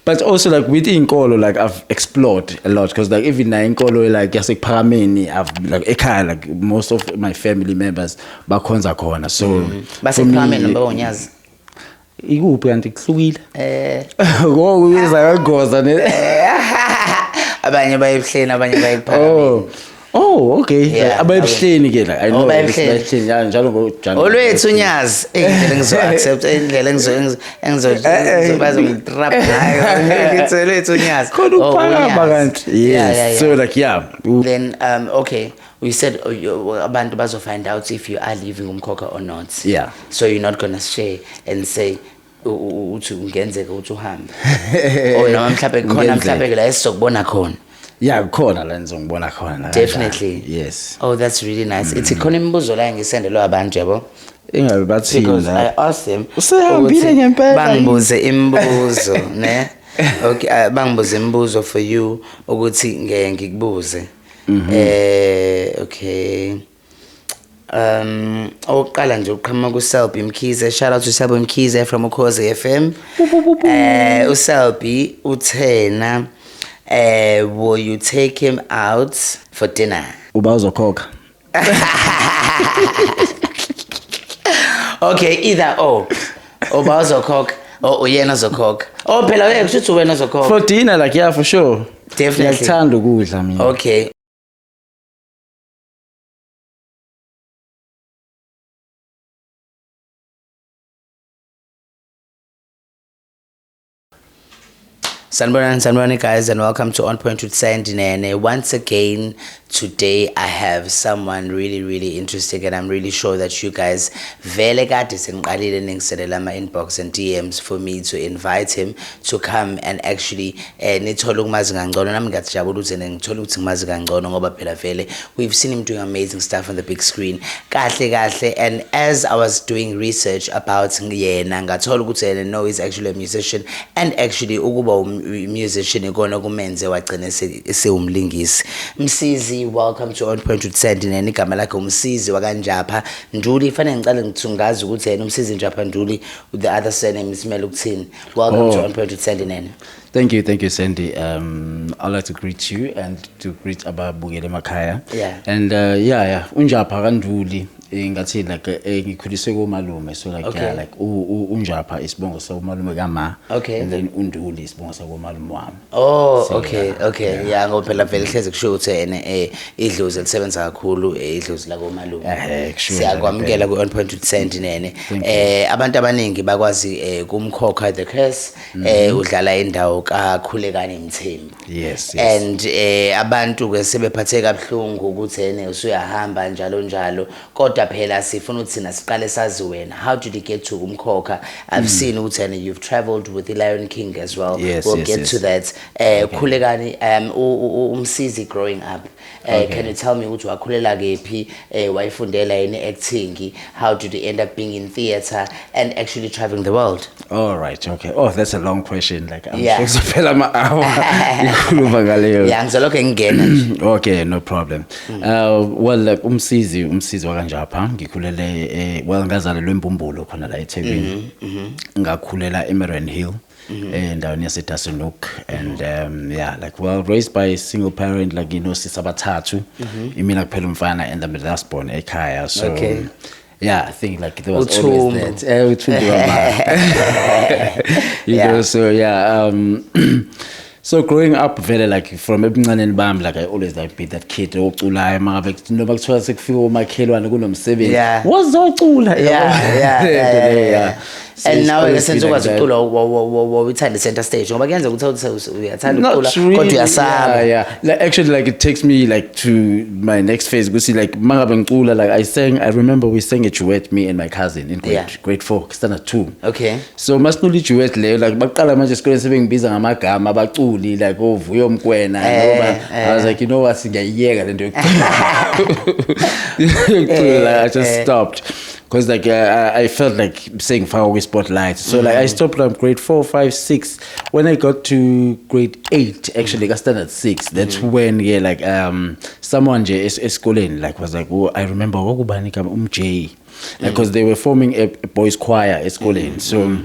But also like with inkolo, like I've explored a lot because like even inkolo like yasekuphakameni, I've like ekhaya like most of my family members bakhonza khona. So basekuphakameni number 1 yazi. Ikuphi kanti kuhlukile? Ngokuyiza kagoza ne. Abanye bayebuhleni abanye bayekuphakameni. Oh, okay. Yeah, abayebuhleni ke la. I know bayebuhleni njalo ngoJanuary. Olwethu nyazi, indlela engizo accept, indlela engizobaza ngitrap nayo. Ngithi olwethu nyazi. Khona ukuphakama kanti. Yes. So like Then okay, we said abantu bazo find out if you are leaving Umkhokha or not. Yeah. So you're not going to share and say uthi ungenzeka uthi uhambe. Oh noma mhlawumbe khona mhlawumbe la esizokubona khona. Yeah, khona la ngizongibona khona. Definitely. Yes. Oh, that's really nice. It's khona imibuzo la ngisendelwe abantu yabo. Ingabe bathini la. Because I asked them. Usehambile ngempela. Bangibuze imibuzo, ne? Okay, bangibuze imibuzo for you ukuthi ngeke ngikubuze. Okay. Oqala nje uqhamuka kuSelby Mkhize. Shout out to Selby Mkhize from Ukhozi FM. uSelby uthena will you take him out for dinner? Uba uzokhokha. Okay, either or. Uba uzokhokha or uyena uzokhokha. Oh phela kushuthi wena uzokhokha. For dinner like yeah for sure. Definitely. Ngiyathanda ukudla mina. Okay. Sanbonani guys, and welcome to On Point with Sandy Nene. Once again, today I have someone really interesting, and I'm really sure that you guys vele kade sengiqalile ningiselela ama inbox and DMs for me to invite him to come and actually nithola ukumazi kangcono. Nami ngiyajabula ukuthi ngithola ukuthi ngimazi kangcono ngoba phela vele we've seen him doing amazing stuff on the big screen. Kahle, and as I was doing research about yena ngathola ukuthi yena no is actually a musician, and actually ukuba musician ikona kumenze wagcina sewumlingisi. Msizi, welcome to On Point with Sandy Nene. Igama lakhe Msizi wakanjapha Nduli. Fanele ngicale ngithungaza ukuthi yena Msizi Njapha Nduli, the other surname is Melukuthini. Welcome to On Point with Sandy Nene. Thank you, Sandy. I'd like to greet you and to greet Ababugele Makaya. Yeah. And yeah. Unjapha kaNduli. Ngathi like ngikhuliswe komalume, so like okay. Yeah, like Unjapha isibongo sakumalume kama. Okay. And then Unduli isibongo sakumalume wami. Oh, so, okay. Yeah, ngoba phela vele hleze kusho ukuthi ene idlozi elisebenza kakhulu idlozi la komalume. Siyakwamukela ku On Point with Sandy Nene. Abantu abaningi bakwazi kumkhokha the curse udlala indawo kakhulekani Mthembu. Yes. And abantu ke sebephatheka kabuhlungu ukuthi ene usuyahamba njalo kodwa phela sifuna ukuthi sina siqale sazi wena. How did you get to Umkhokha? I've seen ukuthi you've traveled with the Lion King as well. Yes, we'll get to that. Khulekani Umsizi growing up. Can you tell me ukuthi wakhulela kephi? Wayifundela yini acting? How did you end up being in theater and actually traveling the world? All right, okay. Oh, that's a long question. Like I'm sure kuzophela ama-hour ikhuluma ngaleyo. Yeah, ngizoloke ngena nje. Okay, no problem. Well, like Msizi wakanjapha ngikhulele ngazalelwe eMpumbulo khona la eThekwini. Ngakhulela eMarine Hill. Endaweni yaseDasenhoek, and yeah, like raised by a single parent, like sisabathathu. Imina kuphela umfana and I'm the last born ekhaya. So okay. Yeah, I think like there was always that. You know, so yeah. So growing up, very like from ebuncaneni bami, like I always like be that kid oculayo mangabe noma kuthiwa sekufika umakhelwane kunomsebenzi. Wazocula. Yeah. And now esenze ukwazi ukucula wawuthanda center stage ngoba kuyenza ukuthi uyathanda ukucula kodwa uyasaba. Yeah. Like actually like it takes me like to my next phase because like mangabe ngicula, like I remember we sang a duet, me and my cousin in grade 4 standard 2. Okay. So masinuli duet leyo like baqala manje esikoleni sebengibiza ngamagama abaculi like ovuyo mkwena ngoba I was like, you know what, ngiyayiyeka lento yokucula. I just stopped. Because like I felt like saying far away spotlight, so like I stopped at grade 4, 5, 6. When I got to grade 8, actually I started at 6. That's when like someone eskoleni like was like, oh, I remember wakubani kama J, like because they were forming a boys choir eskoleni. So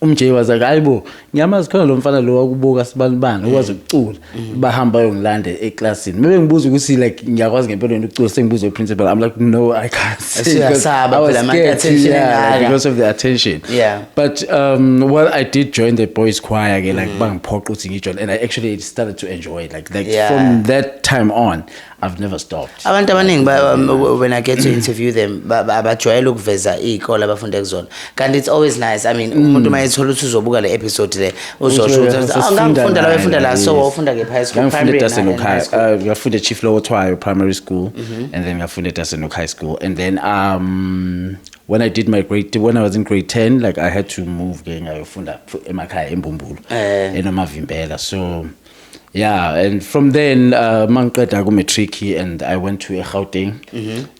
umJ was like hayibo ngiyamazi khona lo mfana lo wakubuka sibanibani ukwazi ukucula bahamba yongilanda eclassini maybe ngibuza ukuthi like ngiyakwazi ngempelweni ukucula sengibuza uprincipal I'm like no I can't I was scared because of the attention but well I did join the boys choir again like bangiphoqa ukuthi ngijoin and I actually started to enjoy it like from that time on I've never stopped. Abantu abaningi when I get to interview them bajwayele ukuveza ikole abafunda kuzona kanti it's always nice I mean umuntu mayethola ukuthi uzobuka le episode le uzosho ukuthi ngafunda la befunda la so wafunda ke high school primary and high school ngafunda Chief Lowotwayo primary school and then ngafunda Tasenok high school and then when I did when I was in grade 10 like I had to move ngayofunda emakhaya eMbumbulu eNomavimbela so yeah, and from then, mangiqeda ku matric and I went to Gauteng.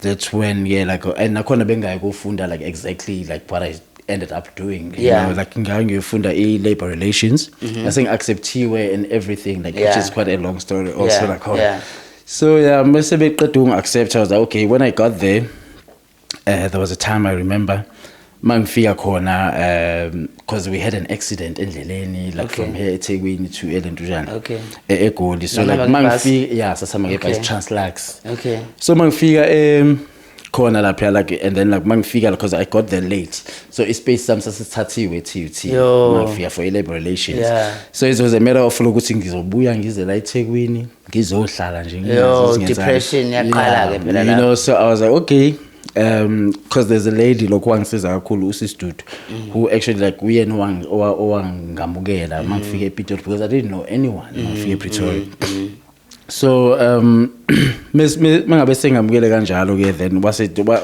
That's when like and nakhona bengayi kufunda like exactly like what I ended up doing. You know, like ngiyofunda labor relations. I think acceptiwe and everything like which is quite a long story also like so yeah, mase beqeda accept I was like okay, when I got there there was a time I remember mangifika khona because we had an accident endleleni like from here eThekwini to eLentujana eGoli so like mangifika sasama ngebus Translax so mangifika khona lapha like and then like mangifika because I got there late so ispace sami sasithathiwe TUT mangifika for labor relations so it was a matter of ukuthi ngizobuya ngize la eThekwini ngizohlala nje ngiyazi depression yaqala ke phela you know so I was like okay because there's a lady lokwangiseza kakhulu uSisdudu who actually like uyena owangamukela mangifike ePitoli because I didn't know anyone mangifike ePretoria so mangabe sengamukele kanjalo ke then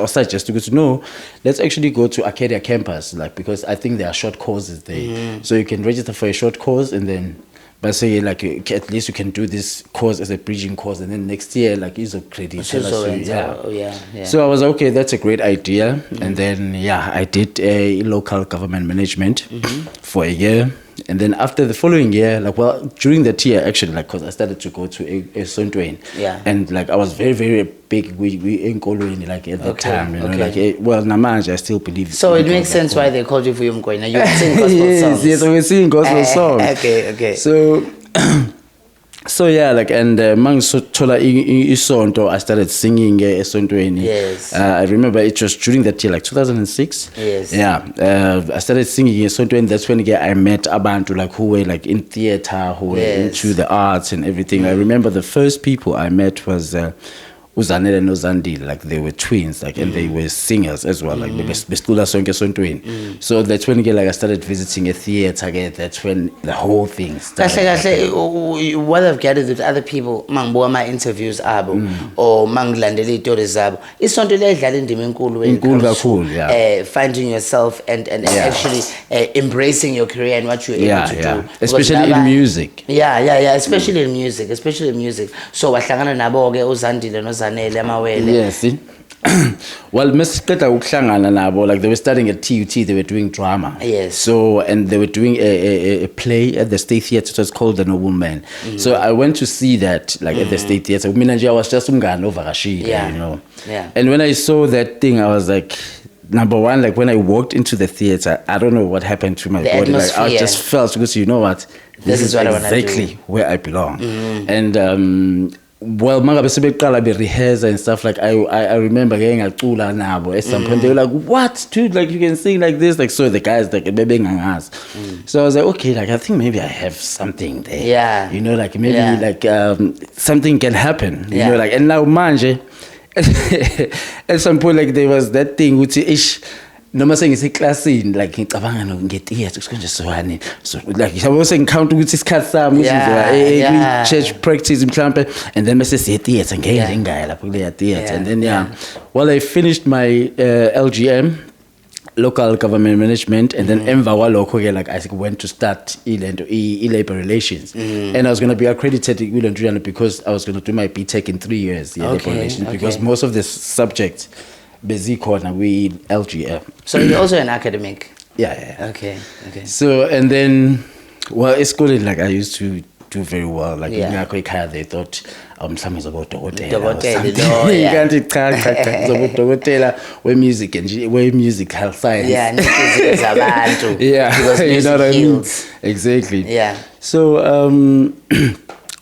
suggest ukuthi no let's actually go to Arcadia campus like because I think there are short courses there so you can register for a short course and then but say like at least you can do this course as a bridging course and then next year like is a credit so I was like, okay, that's a great idea and then I did a local government management for a year and then after the following year like well during that year actually like because I started to go to a Sontweni and like I was very very big we in Kolweni like at that time you know like well namanje I still believe so it makes sense why they called you for Umkhokha you sing gospel songs yes we sing gospel songs okay so yeah like and mangisothola isonto I started singing esontweni I remember it was during that year like 2006 I started singing esontweni that's when I met abantu like who were like in theater who were into the arts and everything I remember the first people I met was Uzanele and Uzandile, like they were twins, like and they were singers as well, like besicula sonke esontweni. So that's when like I started visiting a theater again. That's when the whole thing started. What I've gathered with other people, mangbuka my interviews abo or manglandela itori zabo. Isonto liyadlala indima enkulu when it comes to finding yourself and actually embracing your career and what you're able to do. Especially in music. Especially in music. So wahlangana nabo ke Uzandile no yes well masiqeda ukuhlangana nabo like they were studying at TUT they were doing drama so and they were doing a play at the State Theatre it was called The Noble Man so I went to see that like at the State Theatre mina nje I was just umngane ovakashile you know and when I saw that thing I was like number one like when I walked into the theater I don't know what happened to my body like I just felt because you know what this is what exactly where I belong and well mangabe sebeqala be rehearse and stuff like I remember getting acula nabo at some point they were like what dude like you can sing like this like so the guys like bebengangazi so I was like okay like I think maybe I have something there you know like maybe like something can happen you know like and now manje at some point like there was that thing which ish noma sengiseclassini like ngicabanga ngetheater sikonje sohani so like yabo sengicount ukuthi isikhathi sami ukuthi church practice mhlambe and then mase siye theater ngeke lapho kule theater and then well I finished my LGM local government management and then emva kwalokho ke like I went to start labor relations and I was going to be accredited in Lentujana because I was going to do my BTech in 3 years labor relations because most of the subjects Bezikona we LGM. So you're also an academic? Yeah. Okay. So and then well it's good like I used to do very well. Like ngakho ekhaya they thought mhlawumbe ngizobodokotela. Dokotela, yeah. Kanti cha ngizobodokotela we-music and we-music health science. Yeah, nikizizo zabantu. Yeah, because you know what I mean? heals. Exactly. Yeah. So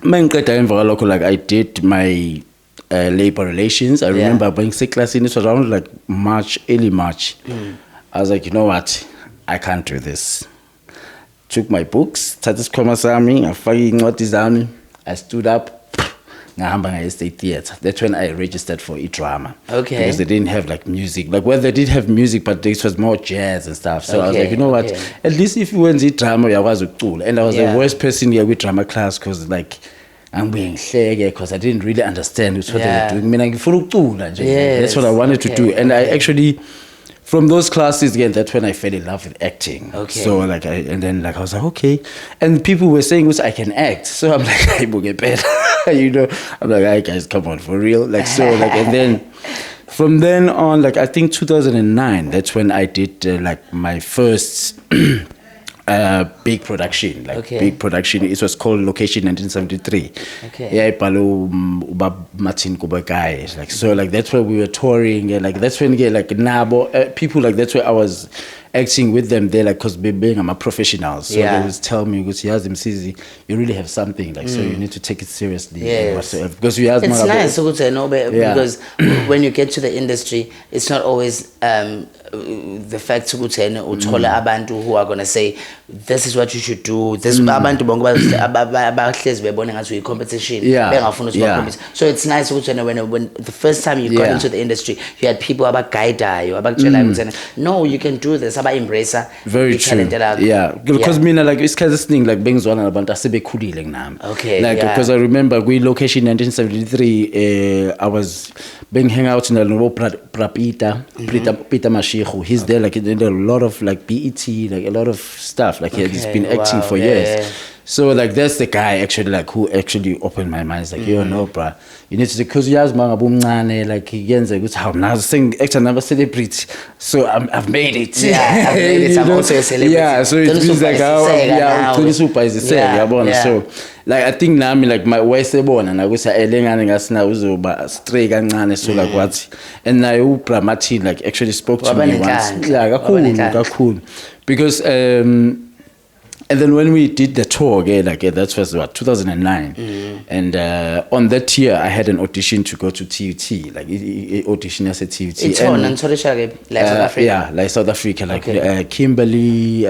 mangiqeda emva kwalokho, like I did my labor relations. I remember being sick class in it was around like early March. I was like, you know what? I can't do this. Took my books, thatha isikhwama sami, ngafaka incwadi zami. I stood up, ngahamba ngaya State Theatre. That's when I registered for drama. Okay. Because they didn't have like music. Like, well, they did have music, but it was more jazz and stuff. So I was like, you know what? At least if you went to drama, uyakwazi ukucula. And I was the worst person here with drama class because like, I'm being because I didn't really understand what they were doing. Mina ngifuna ukucula nje. That's what I wanted to do. And I actually, from those classes again, that's when I fell in love with acting. Okay. So like, I was like, okay. And people were saying, I can act. So I'm like, I will get better. You know, I'm like, hey guys, come on, for real. Like, so like, and then from then on, like, I think 2009, that's when I did like my first big production. Like big production. It was called Location 1973. Okay. Yeah, Martin Kubakai. Like, so like, that's where we were touring. And like, that's when like Nabo, people like, that's where I was acting with them there, like, because being I'm a professional, so they would tell me, because Msizi, you really have something, like, so you need to take it seriously. Yes. Because we have. It's nice to know, because when you get to the industry, it's not always the fact to abantu who are gonna say this is what you should do. This abantu competition. So it's nice when the first time you got into the industry, you had people about guide you, no, you can do this. Very true. Yeah, because mina like it's kind of thing like being one about asebekhulile nami. Okay. Like because I remember we Location 1973. I was being hang out in a Peter Mashichu. He's there like in a lot of like BET, like a lot of stuff. Like he's been acting for years. So like that's the guy actually like who actually opened my mind. It's like you know, bruh, you need to say because yazi mangabumncane like yenza ukuthi how now saying actor never celebrity. So I've made it. Yeah, I've made it. I'm also a celebrity. Yeah, so it means like how Tony Super is the same. So like I think now me like my voice born and I was elengane ngasina uzoba stray kancane so like what and now uBra Martin like actually spoke to me once. Yeah, kakhulu because and then when we did the tour again, like that was what 2009, and on that year I had an audition to go to TUT, like audition as a TUT. It's on South Africa. Yeah, like South Africa, like Kimberley,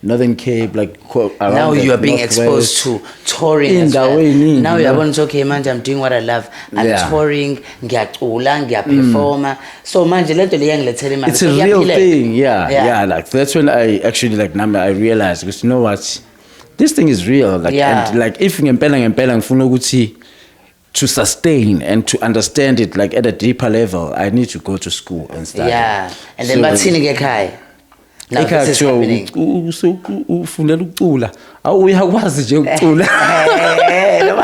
Northern Cape, like now you are being exposed to touring in that way. Now you are going to okay, man, I'm doing what I love. I'm touring, performer. So man, it's a real thing. Yeah. Like that's when I actually like I realized, because you know what, this thing is real. Like and like if to sustain and to understand it like at a deeper level, I need to go to school and study. Yeah, and then now this is happening. Ufundela ukucula. Uyakwazi nje ukucula. No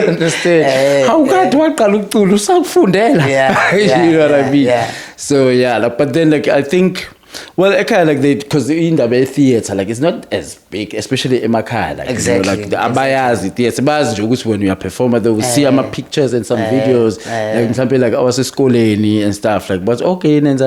understand. How kade waqala ukucula usakufundela? You know what I mean? So like, but then like I think well, like because in the theater, like it's not as big, especially in Makai. Like, exactly. You know, like the abayazi theater, bazi when you are performer, they will see my pictures and some videos, like something like I was a Khulekani and stuff. Like, but okay, like,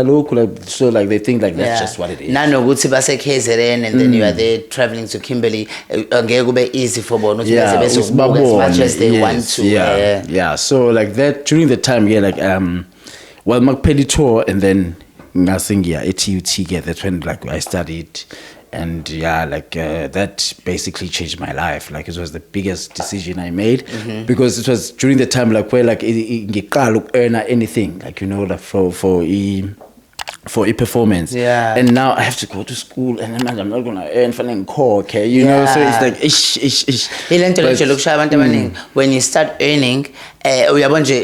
so like they think like that's just what it is. Nano guthi base KZN and then you are there traveling to Kimberley. Angeke kube easy for bona ukuthi bese as much as they want to. Yeah. So like that during the time, like well, Makpeli tour and then. Ngasingia at TUT, that's when like I studied, and like that basically changed my life. Like it was the biggest decision I made because it was during the time like where like ngicala earn anything, like you know, like for a performance. And now I have to go to school and then I'm not gonna earn funding core, okay? You know, so it's like ish. When you start earning, uyabona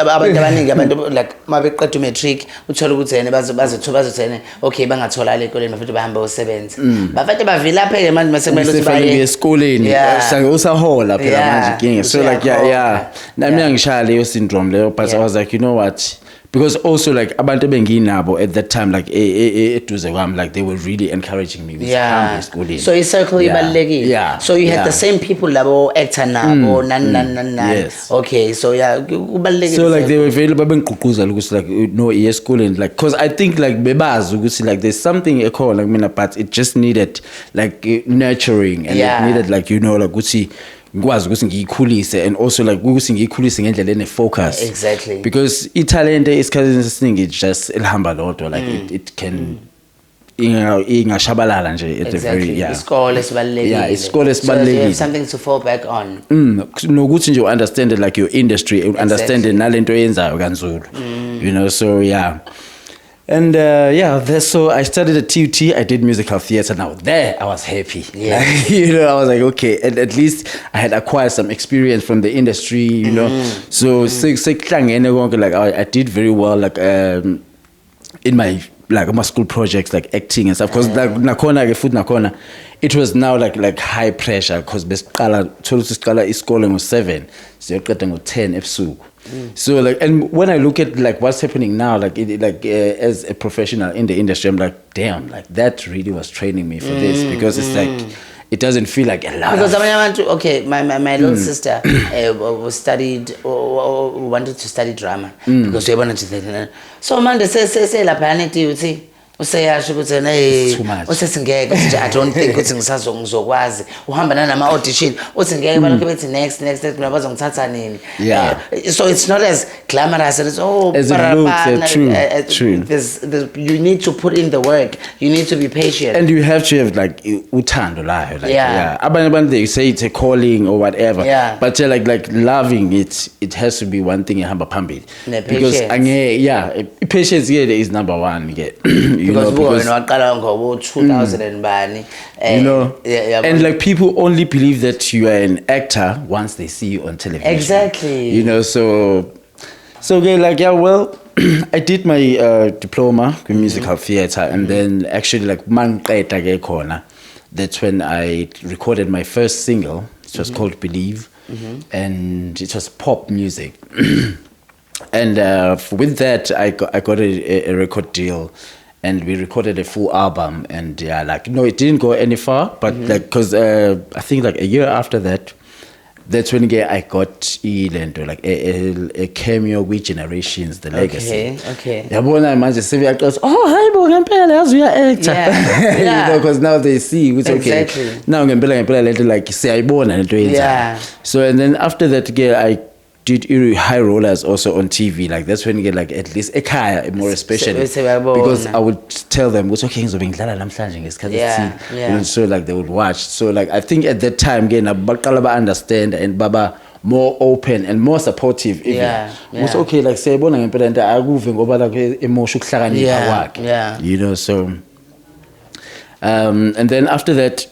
abantu abaningi like mabeqeda matric uthola ukuthi yena bazothena okay bangathola le koleni futhi bahamba usebenza bafethe bavila pheke manje masekumele ukuthi baye esikoleni sange usahola phela manje inkinga. So like nami ngishaya leyo syndrome leyo, but I was like, you know what, because also like abantu benginabo at that time like eduze kwami like they were really encouraging me so i-circle ibalulekile. Yeah. So you had the same people labo actor nabo nani. Yes. Okay, so yeah kubalulekile. So like they were very babengigqugquzela ukuthi like no esikoleni like because I think like bebazi ukuthi like there's something ekhona like mina but it just needed like nurturing and it needed like like ukuthi ngikwazi ukuthi ngiyikhulise and also like ukuthi ngiyikhulise ngendlela ene-focus. Exactly. Because italent isikhathini esiningi just elihamba lodwa like it can ingashabalala nje at the very isikole sibalulekile. Isikole so you have something to fall back on. Nokuthi nje understand like your industry, understand nalento yenzayo kanzulu. So yeah. And so I studied at TUT. I did musical theatre. Now there, I was happy. Yeah. Like, I was like, okay, and at least I had acquired some experience from the industry. So like I did very well. Like in my school projects, like acting and stuff. Because like nakona, it was now like high pressure. Because besiqala isikole ngo-7, so yoqeda ngo-10 ebusuku. So like, and when I look at like what's happening now, like as a professional in the industry, I'm like, damn, like that really was training me for this, because it's like it doesn't feel like a lot. Because my little sister wanted to study drama because we wanted to. So Mande say la planet you see. Useyasho ukuthi usesingeke nje I don't think ukuthi ngizokwazi uhamba nama audition uthi ngeke balokho bethi next mina bazongithatha nini. So it's not as glamorous as as it looks. True. You need to put in the work, you need to be patient, and you have to have like uthando layo abanye abantu they say it's a calling or whatever, but like loving it has to be one thing ehamba phambili, because patience is number one. Because 2000 and bani, and like people only believe that you are an actor once they see you on television. Exactly. So okay, like well, I did my diploma in musical theatre, and then actually like manqeda ke khona, that's when I recorded my first single. It was called Believe, and it was pop music. And with that, I got a record deal. And we recorded a full album, and it didn't go any far, but like, cause I think like a year after that, that's when I got like a cameo with Generations, the legacy. Okay. Yabona manje seviyaxoxa, hi bo ngempela yazi uya actor. Because now they see which okay. Now ngempela lento like siyayibona lento yenza. So and then after that I did high rollers also on TV. Like that's when you get like at least ekhaya more especially, because I would tell them which okay ngizobe ngidlala namhlanje ngesikhathi so like they would watch. So like I think at that time again abaqala ba understand and baba more open and more supportive even. Was okay like siyayibona ngempela into akuve ngoba like emosha ukuhlakanipha kwakhe. So and then after that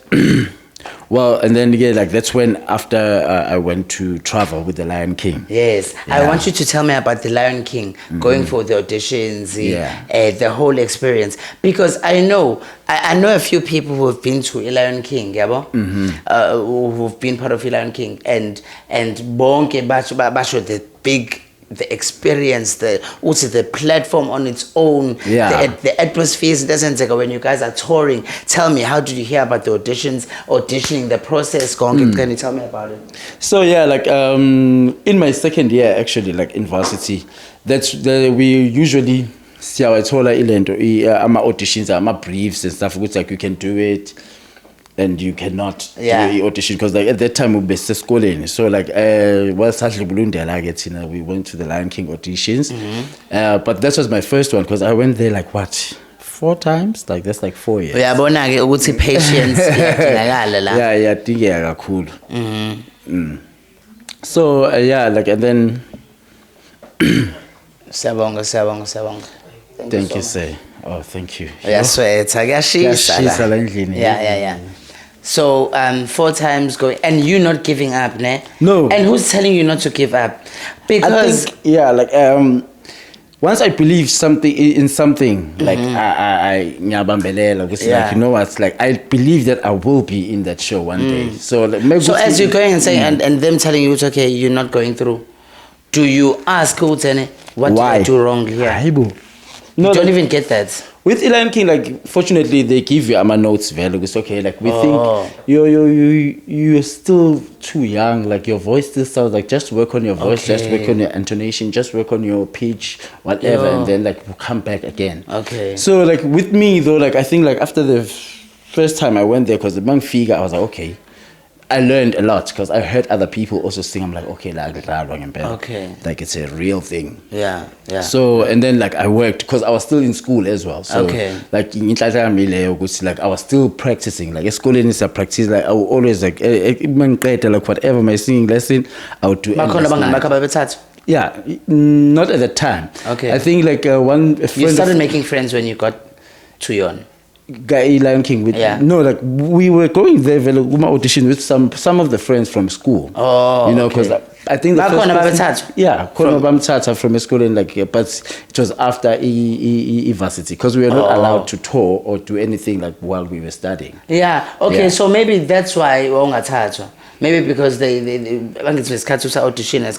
well, and then like that's when after I went to travel with the Lion King. Yes, I want you to tell me about the Lion King, going for the auditions, the whole experience, because I know a few people who have been to Lion King, who've been part of Lion King, and bonke basho the experience, the platform on its own, the atmosphere doesn't take when you guys are touring. Tell me, how did you hear about the auditioning, the process? Can you tell me about it? So like in my second year actually, like in varsity, we usually see our auditions, our briefs and stuff. It's like you can do it and you cannot do the audition, because like at that time we were schooling. So like we went to the Lion King auditions, but that was my first one, because I went there like 4 times, like that's like 4 years. Uyabona ke ukuthi patience iyadingakala la. Idingeka kakhulu. So like and then Siyabonga. Thank you, sir. Oh, thank you. Uyaswetha kuyashisa la endlini. So 4 times going, and you not giving up, ne? No. And who's telling you not to give up? Because I think, once I believe in something, like I nyabambelela, like what, like I believe that I will be in that show one day. So like, maybe as you're going and saying and them telling you it's okay, you're not going through, do you ask Khulekani, What Why? did I do wrong here? Hayibo. You don't even get that. With Lion King, like, fortunately, they give you notes value. It's okay. Like, we think you're still too young. Like, your voice still sounds like, just work on your voice, just work on your intonation, just work on your pitch, whatever, and then, like, we'll come back again. Okay. So, like, with me, though, like, I think, like, after the first time I went there, because the bank figure, I was like, okay. I learned a lot because I heard other people also sing. I'm like, okay, like, like it's a real thing. Yeah. So, and then like I worked because I was still in school as well. So, like I was still practicing. Like school is a practice. Like I would always like whatever my singing lesson, I would do. Yeah, not at the time. Okay. I think like one friend. You started making friends when you got to Yon. Lion King with no, like we were going there audition with some of the friends from school. Oh, you know, because I think the from a school and like but it was after varsity because we were not allowed to tour or do anything like while we were studying. So maybe that's why maybe because they audition I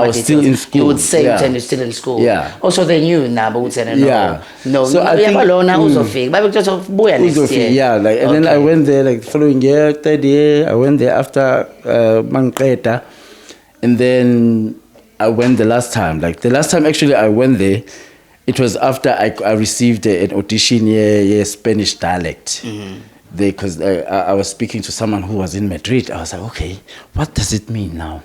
was still in school. You would say and you're still in school. Also they knew now but no. So I think like and then I went there like the following year, third year, I went there after Mankreta. And then I went the last time. Like the last time actually I went there, it was after I received an audition Spanish dialect. Because I was speaking to someone who was in Madrid. I was like, okay, what does it mean now?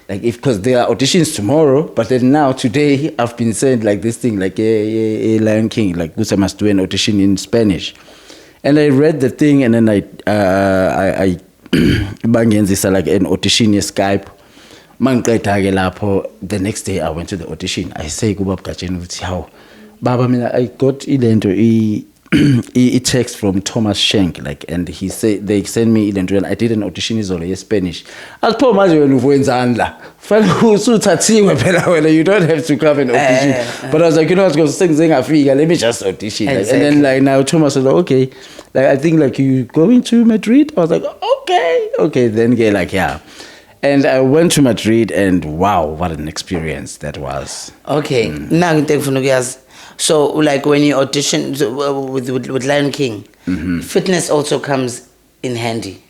Like because there are auditions tomorrow, but then now today I've been sent like this thing, like a Lion King, like I must do an audition in Spanish. And I read the thing and then I like an audition in Skype. The next day I went to the audition. I say Kubab Kachenu how Baba I got a text from Thomas Schenk, like, and he said they sent me and I did an audition in Spanish. As poor when you don't have to come and audition. But I was like, you know, I was going to sing let me just audition. Like, and then like now Thomas was like, okay, like I think like you going to Madrid? I was like, okay, then like and I went to Madrid and wow, what an experience that was. Okay. Now so like when you audition with Lion King, fitness also comes in handy.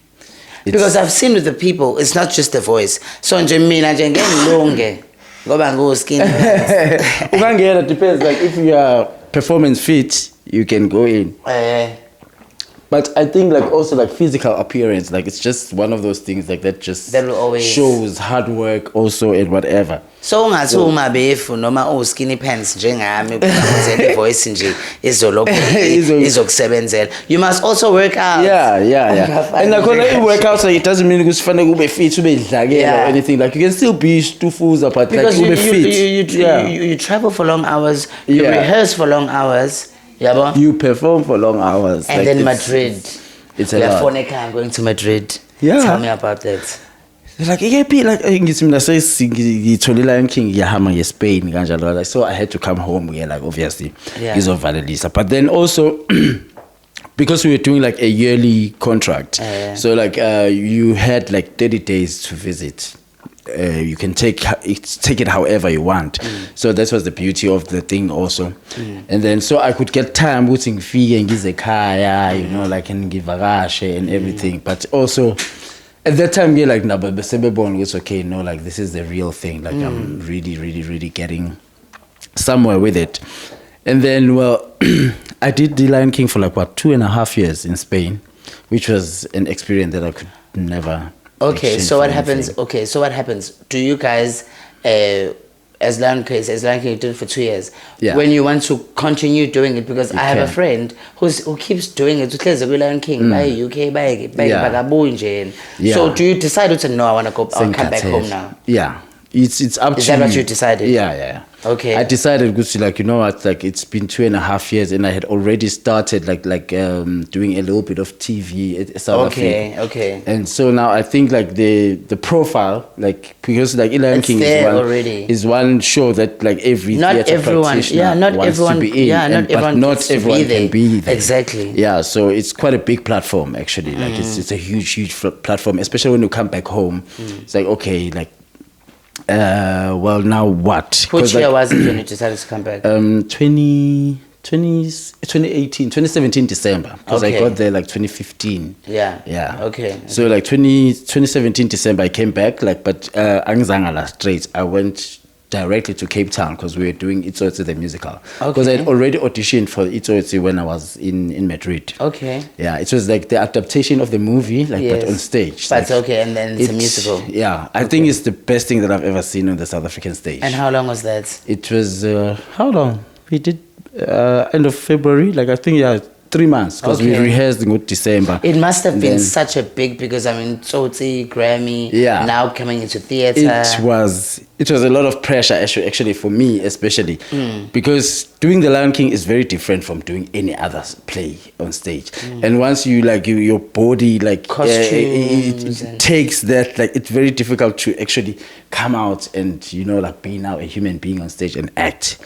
Because I've seen with the people, it's not just the voice. So it depends. Like if you are performance fit, you can go in. But I think like also like physical appearance, like it's just one of those things like that will always shows hard work also and whatever. So noma skinny pants njengami voice nje izokusebenzela. You must also work out. Yeah. And like when you work out, so it doesn't mean you be fit or anything. Like you can still be stufuza, but because like you be fit. You travel for long hours, you rehearse for long hours. You perform for long hours. And like then Madrid. It's a lot. I'm going to Madrid. Yeah. Tell me about that. Like Lion King Spain. So I had to come home like obviously. But then also because we were doing like a yearly contract. So like you had like 30 days to visit. You can take it however you want. So that was the beauty of the thing also. And then so I could get time putting fee and give kaya, you know, like and give and everything. But also at that time you're like, no, but it's okay, no, like this is the real thing. Like I'm really getting somewhere with it. And then well I did the Lion King for like 2.5 years in Spain, which was an experience that I could never. Okay, so what happens? Do you guys, as Lion King did it for 2 years, when you want to continue doing it? Because I have a friend who keeps doing it. Lion King, by UK, by. So do you decide to no? I want to go. I'll come back home now. Yeah, it's up to you. Is that what you decided? Yeah. Okay. I decided, like, you know what, like it's been 2.5 years and I had already started like doing a little bit of TV at South Africa. Okay. And so now I think like the profile, like because like Lion King is one show that like every theater practitioner wants to be in. But not everyone can be there. Exactly. Yeah, so it's quite a big platform actually. Like it's a huge platform, especially when you come back home. It's like, okay, like Well, now what? Which year was it when you decided to come back? 2017 December, because I got there like 2015. Yeah. Okay. So like 2017 December I came back, like, but angizange straight. I went directly to Cape Town because we were doing Tsotsi the musical. Because I had already auditioned for Tsotsi when I was in Madrid. Okay. Yeah, it was like the adaptation of the movie, like, but on stage. But like, and then it's a musical. Yeah, I think it's the best thing that I've ever seen on the South African stage. And how long was that? It was how long? We did end of February, like I think 3 months, because we rehearsed in December. It must have been such a big, because I mean, Tsotsi, Grammy, now coming into theater. It was a lot of pressure actually for me, especially because doing The Lion King is very different from doing any other play on stage. And once you like your body, like costumes, it takes that, like it's very difficult to actually come out and like be now a human being on stage and act.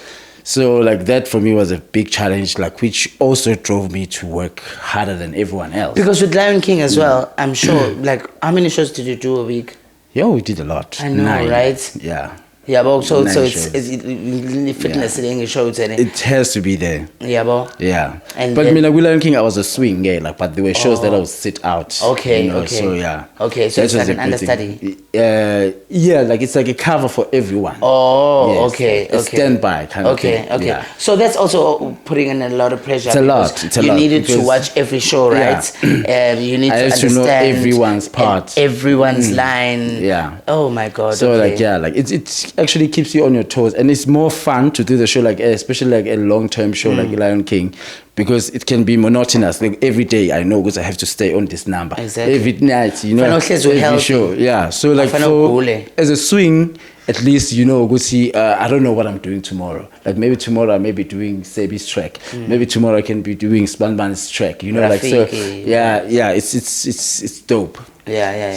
So like that for me was a big challenge, like, which also drove me to work harder than everyone else. Because with Lion King as well, I'm sure, like, how many shows did you do a week? Yeah, we did a lot. I know, 9. right? Yeah. Yeah, but so shows. it's fitness in a show today. It has to be there. Yeah, but and but I mean, like with Lion King, I was a swing, like, but there were shows that I would sit out. Okay. So yeah. Okay, so it's like an understudy. Yeah, like it's like a cover for everyone. Oh, yes, okay. A standby kind of thing. Okay. Yeah. So that's also putting in a lot of pressure. It's a lot. You needed to watch every show, right? You need to understand know everyone's part, everyone's line. Yeah. Oh my God. So like it actually keeps you on your toes, and it's more fun to do the show, like especially like a long-term show like Lion King, because it can be monotonous. Like every day I know because I have to stay on this number. Exactly. Every night, every show. Yeah. So like as a swing, at least go see. I don't know what I'm doing tomorrow. Like maybe tomorrow I may be doing Sebi's track. Maybe tomorrow I can be doing Spanban's track. Like so. Yeah. It's dope. Yeah.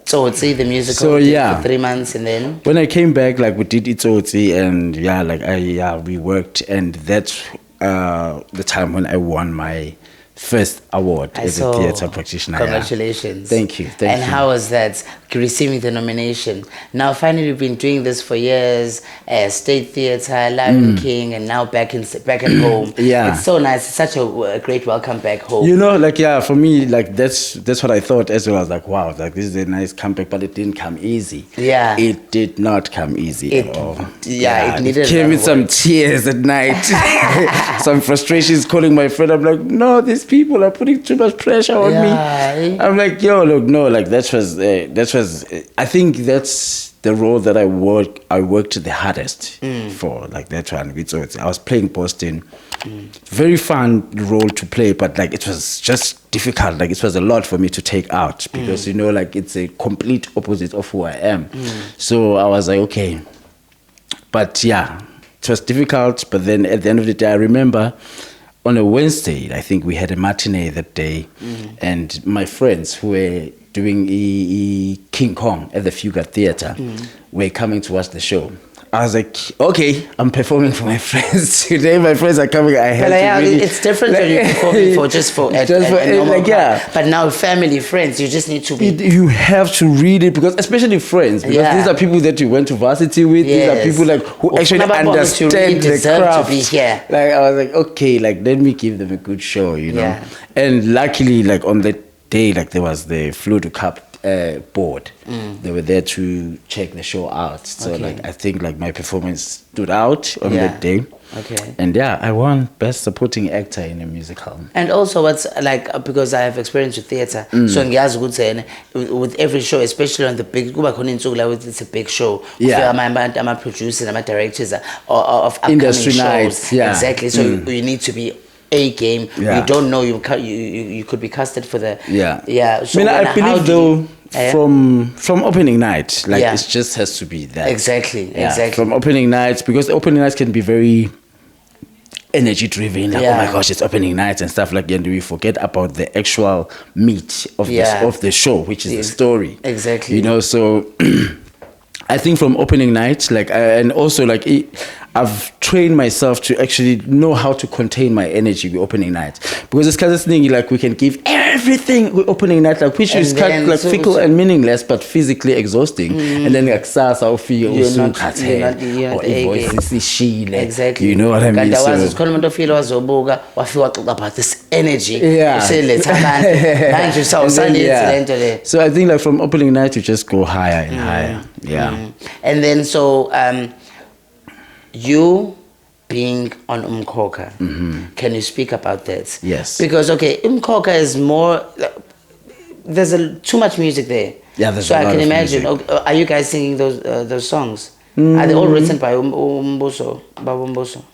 So it's the musical for 3 months, and then when I came back, like we did Tsotsi, and we worked, and that's the time when I won my first award as a theatre practitioner. Congratulations. Thank you. And how was that, receiving the nomination? Now finally you've been doing this for years, State Theatre, Lion King, and now back at home. It's so nice. It's such a great welcome back home. For me, like that's what I thought as well. I was like, wow, like this is a nice comeback, but it didn't come easy. Yeah. It did not come easy at all. It needed it came with some tears at night. Some frustrations, calling my friend. I'm like, no, these people are putting too much pressure on me. I'm like, that was I think that's the role that I worked the hardest for, like that one. I was playing Boston. Very fun role to play, but like it was just difficult. Like it was a lot for me to take out because like it's a complete opposite of who I am. So I was like, okay. But yeah, it was difficult. But then at the end of the day, I remember on a Wednesday, I think we had a matinee that day, and my friends who were doing King Kong at the Fugard Theatre were coming to watch the show. I was like, okay, I'm performing for my friends today. My friends are coming. I have to really, it's different when you're performing for but now family, friends, you just need to be. You have to read it, because especially friends, because these are people that you went to varsity with. These are people like who actually understand the craft. Like I was like, okay, like let me give them a good show, And luckily, like on that day, like there was the Fluid Cup board. They were there to check the show out. So like I think like my performance stood out on that day. And I won Best Supporting Actor in a Musical. And also what's like, because I have experience with theatre, so ngiyazi ukuthi with every show, especially on the big, it's a big show. I'm producers, I'm directors of upcoming industry shows. Nights. Exactly. So you need to be A game. You don't know, you could be casted for the So I believe though from opening night, like it just has to be that. Exactly. From opening nights, because the opening nights can be very energy driven, like oh my gosh, it's opening nights and stuff like that, and we forget about the actual meat of the show, which is the story. Exactly. So I think from opening night, like and also like I've trained myself to actually know how to contain my energy with opening night, because it's kind of thing like we can give everything with opening night, like which is kind of like fickle and meaningless but physically exhausting, and then like sasa ufika usukhathe or voice ishile, exactly, you know what I mean? So about this energy, yeah. So I think like from opening night you just go higher and higher. Yeah. And then so you being on Umkhokha, can you speak about that? Yes. Because okay, Umkhokha is more, there's too much music there. Yeah, there's so a I lot can of imagine. music. Are you guys singing those songs? Are they all written by Umbuso?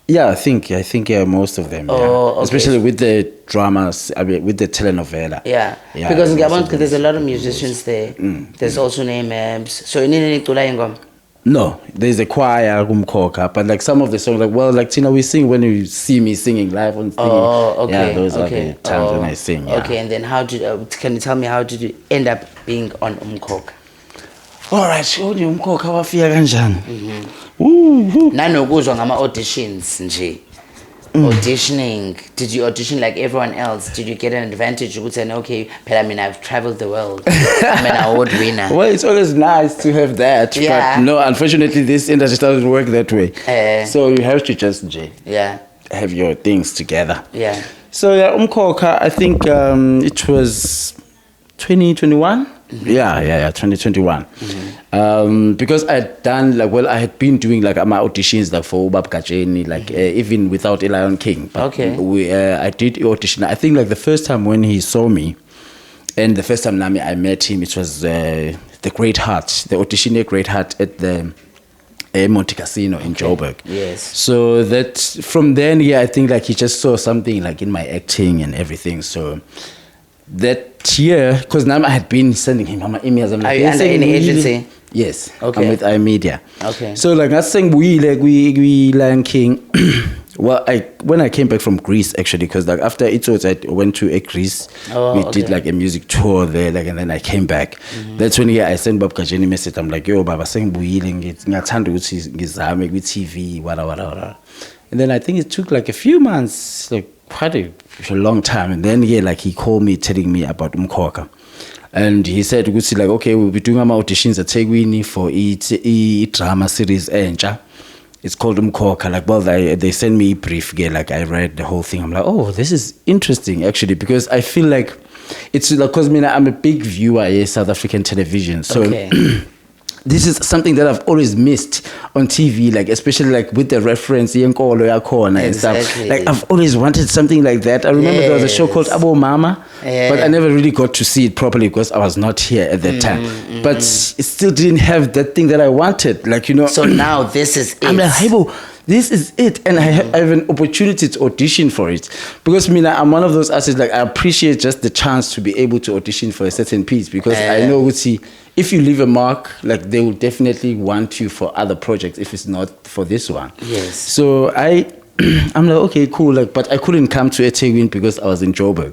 Yeah, I think yeah, most of them. Oh, yeah. okay. Especially with the dramas, I mean, with the telenovela. Yeah, because in Gabon, there's a lot of musicians there. There's also names. So in Ingom. No, there's a choir, Umkhokha, but like some of the songs, like, well, like Tina, we sing when you see me singing live on stage. Oh, okay. Yeah, those are the times when I sing. Yeah. Okay, and then can you tell me how did you end up being on Umkhokha? All right, so Umkhokha wafika kanjani? Nanokuzwa ngama auditions nje. Auditioning, did you audition like everyone else? Did you get an advantage? You would say, okay, but I mean, I've traveled the world. I'm an award winner. Well, it's always nice to have that, yeah. But no, unfortunately, this industry doesn't work that way. So you have to just have your things together. Yeah. So yeah, Umkhokha, I think it was 2021. Yeah, 2021. Because I had done I had been doing like my auditions like for Ubab Kajeni, like even without a Lion King. But I did audition. I think like the first time when he saw me, and the first time I met him, it was the Great Heart, the audition at Great Heart at the Monte Casino in Joburg. Yes. So that from then, I think like he just saw something like in my acting and everything. So that year, because now I had been sending him my emails. I'm like, are you under any agency? Yes. Okay. I'm with iMedia. Okay. So like I saying we Lion King. Well, when I came back from Greece actually, because like after Tsotsi I went to Greece. We did like a music tour there, like, and then I came back. That's when I sent Bob Kajeni message. I'm like, yo, Baba, saying ngiyathanda ukuthi ngizame ku TV, whatever. And then I think it took like a few months, like quite a long time, and then like he called me telling me about Umkhokha, and he said like, okay, we'll be doing our auditions at Tegwini for a drama series entsha. It's called Umkhokha. Like, well, they sent me a brief, like I read the whole thing. I'm like, oh, this is interesting actually, because I feel like it's like, because I'm a big viewer of South African television, so this is something that I've always missed on TV, like especially like with the reference Yenkolo Yakhona and stuff. Like I've always wanted something like that. I remember there was a show called Abo Mama, but I never really got to see it properly because I was not here at that time. But it still didn't have that thing that I wanted, like, you know. So now this is it. I'm like, hey, bro, this is it, and I have an opportunity to audition for it, because I'm one of those artists, like I appreciate just the chance to be able to audition for a certain piece, because I know if you leave a mark, like they will definitely want you for other projects if it's not for this one. Yes. So I'm like, okay, cool, like, but I couldn't come to Etegwin because I was in Joburg.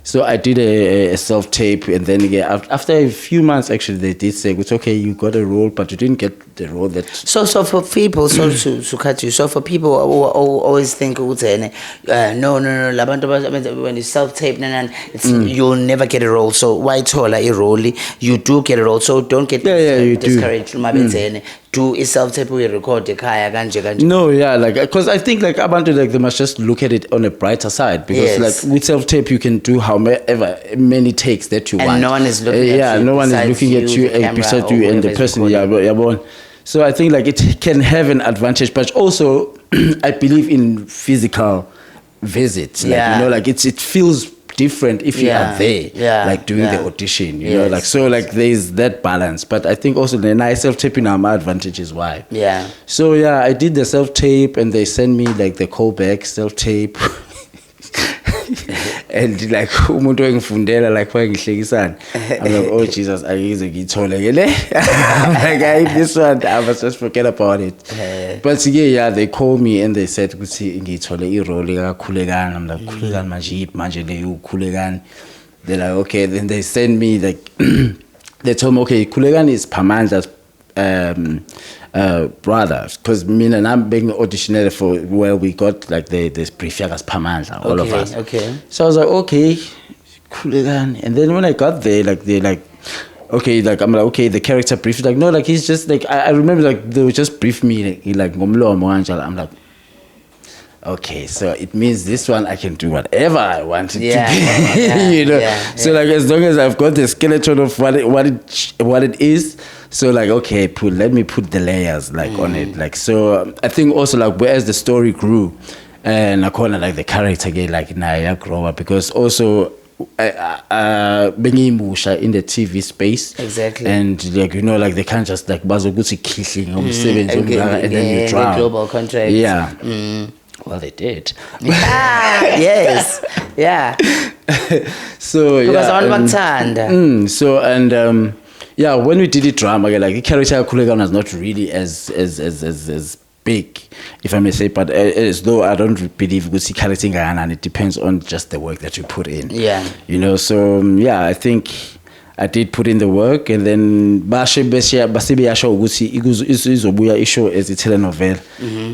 So I did a self-tape, and then after a few months, actually, they did say, it's okay, you got a role, but you didn't get the role that... So for people, to cut you, so for people who always think, no, when you self-tape, you'll never get a role. So why taller a role? You do get a role, so don't get discouraged. Do a self-tape we record No, like, because I think like abantu, like, they must just look at it on a brighter side, because like with self-tape you can do however many takes that you want, and no one is looking at you. No one is looking at you beside you and the person. So I think like it can have an advantage, but also I believe in physical visits. Like, you know, like it feels different if you are there, like doing the audition, you know, like, so like there's that balance. But I think also the nice self-taping are my advantage is why. Yeah. So I did the self-tape, and they sent me like the callback self-tape. And like umuntu engifundela like wangihlekisana, I'm like, oh Jesus, angize ngithole ke le. I'm like, this one I must just forget about it. But they called me and they said ukuthi ngithole irole ka Khulekani. I'm like, Khulekani manje le uKhulekani. They're like, okay. Then they send me like they told me, okay, Khulekani is Pamandla's brother, because me and I'm being auditioned for where we got like this brief yagas pamandla, all of us. Okay. So I was like, okay, Khulekani. And then when I got there, like they're like, okay, like I'm like, okay, the character brief, like no, like he's just like I remember like they would just brief me like ngomlomo kanjalo. I'm like, okay, so it means this one I can do whatever I want it to be, you know. So like as long as I've got the skeleton of what it is, so like okay, let me put the layers like on it, like so. I think also like as the story grew, and I call it like the character again, like I grow up because also. Being in the TV space, exactly, and like you know, like they can't just like bazoguti kissing and then you drown. Global contract, Well, they did. Yes, yeah. So because so and when we did it drama, like the character of Khulekani was not really as big, if I may say, but as though I don't believe good character and it depends on just the work that you put in. Yeah. You know, so I think I did put in the work, and then bashe yasho ukuthi izobuya isho as a telenovela.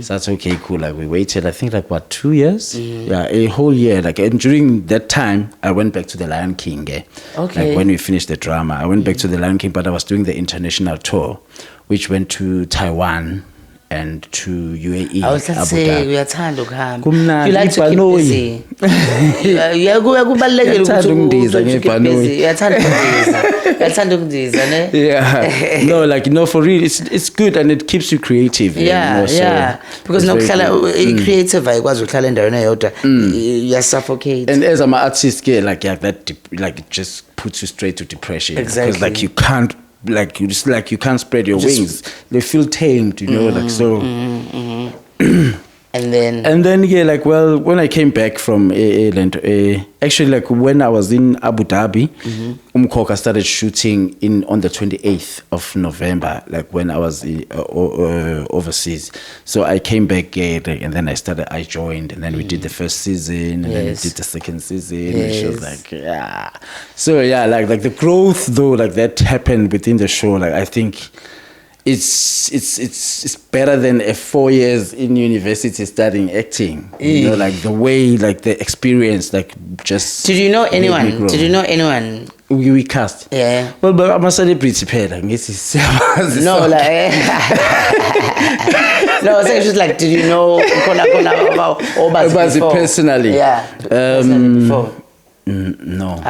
So that's okay, cool. Like we waited, I think like what, 2 years? Yeah, a whole year. Like, and during that time, I went back to the Lion King. Okay. Like when we finished the drama, I went back to the Lion King, but I was doing the international tour, which went to Taiwan and to UAE. I was going to say, we are tired of him. You like to keep busy. Yeah, no, like for real, it's good and it keeps you creative. Because no creative you suffocate. And as I'm an artist, like it just puts you straight to depression. Exactly. Because like you can't. Like you can't spread your wings. They feel tamed, you know, like so. And then like when I came back from actually like when I was in Abu Dhabi, Umkhokha started shooting on the 28th of November, like when I was overseas. So I came back and then I joined, and then we did the first season, and then we did the second season, which was like so like the growth though, like that happened within the show. Like I think it's better than 4 years in university studying acting. You know, like the way, like the experience, like just. Did you know anyone? We cast. Yeah. Well, but I'm a celebrity pair. Like this is. No, like. No, I was just like, did you know about Obazi personally? Yeah. Before. No,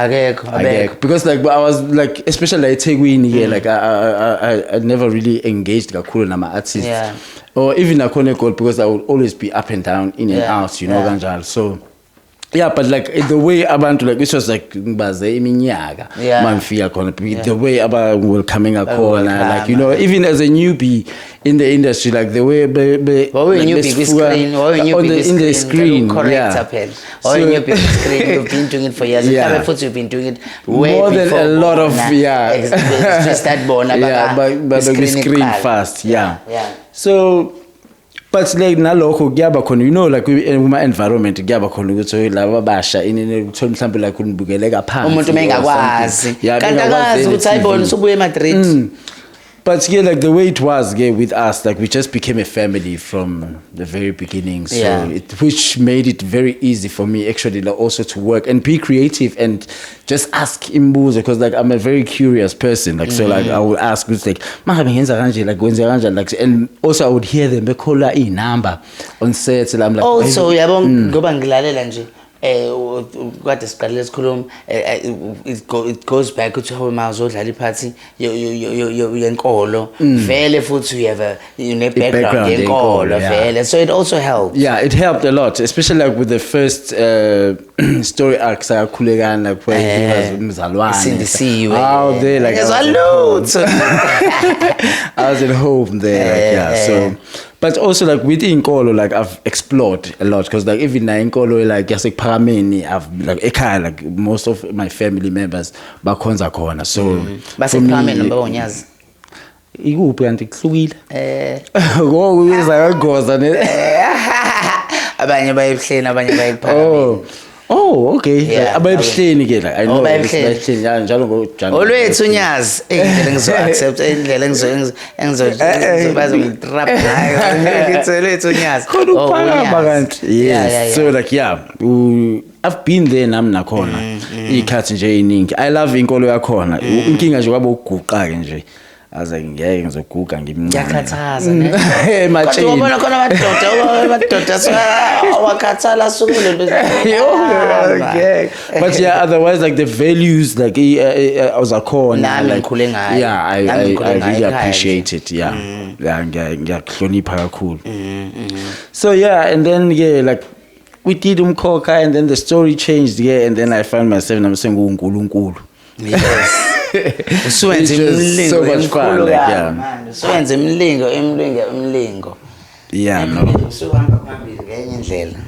because like I was like, especially like Tegwini, like I never really engaged Gakulu na artists, or even Akone Gold, because I would always be up and down, in and out, you know, Ganjal. So but like the way abantu, like it was like baze iminyaka manfia khona, the way about will coming a corner, like you know, even as a newbie in the industry, like the way in the screen, you've been doing it for years. You've been doing it way more than a lot of just that born but the screen fast, so. But like nalokho kuyaba khona, you know, like in my environment kuyaba khona ukuthi laba basha uthola mhlawumbe like unibukeleka phansi umuntu mengakwazi kanti akazi ukuthi ayibona usubuye eMadrid. But like the way it was with us, like we just became a family from the very beginning. So which made it very easy for me actually like, also to work and be creative and just ask imbuzo, because like I'm a very curious person. Like so like I would ask like and also I would hear them they call a number on set, and I'm like also ngoba ngilalela nje kade siqalile sikhuluma it goes back to how mawuzodlala iphathi yenkolo vele futhi you have a background yenkolo vele, so it also helped. It helped a lot, especially like with the first story arc Khulekani, like where he was mzalwane in the sea there like I was at home there so. But also like with Inkolo, like I've explored a lot, because like even na Inkolo like yasek Parameni, I've like ekhaya like most of my family members bakhonza khona, so base Parameni number 1 years ikuphi kanti kuhlukile ngokuza yagoza ne abanye bayihleni abanye bayiphakathi. Oh, okay. Yeah, Abayihleni ke la. I know. Bayihleni. Bayihleni yeah, njalo ngoJanuary. Olwethu unyazi indlela engizo-accept indlela engizobazotrap ngayo ngithi olwethu unyazi Uphakama kanti. Yes. So like I've been there nami nakhona ikhathi nje eziningi. I love inkolo yakhona. Inkinga nje kwabo ukuguqa ke nje. Aze ngeke ngizoguga ngimncane. Ngiyakhathaza ne. Machini. Ubona khona amadoda wakhathala sukule nto. Okay. But yeah, otherwise like the values like awuzakhona. Nami ngikhule ngayo. Yeah, I really appreciate it. Yeah. Yeah, ngiyahlonipha kakhulu. So yeah, and then like we did Umkhokha and then the story changed and then I found myself uNkulunkulu. Yes. Usuwenze imlingo so much fun like yeah. Usuwenze imlingo. Yeah, no. Usuhamba phambili ngenye indlela.